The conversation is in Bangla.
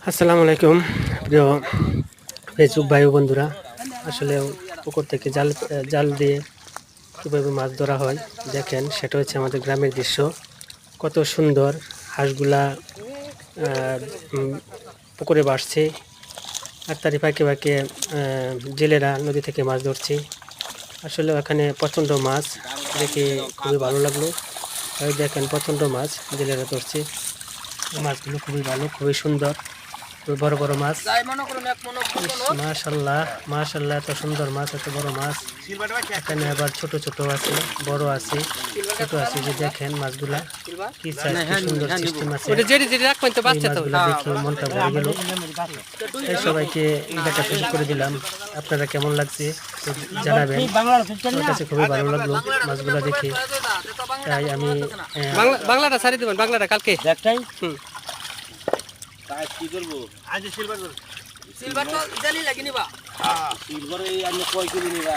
আসসালামু আলাইকুম প্রিয় ফেসবুক ভাই ও বন্ধুরা। আসলে পুকুর থেকে জাল জাল দিয়ে কীভাবে মাছ ধরা হয় দেখেন, সেটা হচ্ছে আমাদের গ্রামের দৃশ্য। কত সুন্দর হাঁসগুলা পুকুরে বাসছে, আর তারই ফাঁকে ফাঁকে জেলেরা নদী থেকে মাছ ধরছে। আসলে ওখানে প্রচণ্ড মাছ দেখে খুবই ভালো লাগলো। আর দেখেন প্রচণ্ড মাছ জেলেরা ধরছে, মাছগুলো খুবই ভালো, খুবই সুন্দর, খুবই বড় বড় মাছ। মাশাল্লাহ মাশাল্লাহ, এত সুন্দর মাছ, এত বড় মাছ। এখানে আবার ছোট ছোট আছে, বড় আছে, ছোট আছে। যে দেখেন মাছগুলা কি সুন্দর সিস্টেম আছে। মাছগুলা দেখে মনটা ভরে গেল। এই সবাইকে দেখা শুরু করে দিলাম। আপনারা কেমন লাগছে জানাবেন। আমার কাছে খুবই ভালো লাগলো মাছগুলা দেখে, তাই আমি বাংলাটা ছাড়ি দেবেন। বাংলাটা কালকে কি করবো সিলভার তো জানি লাগি নিবা। সিলভার এই আমি কয় কিলো নিবা।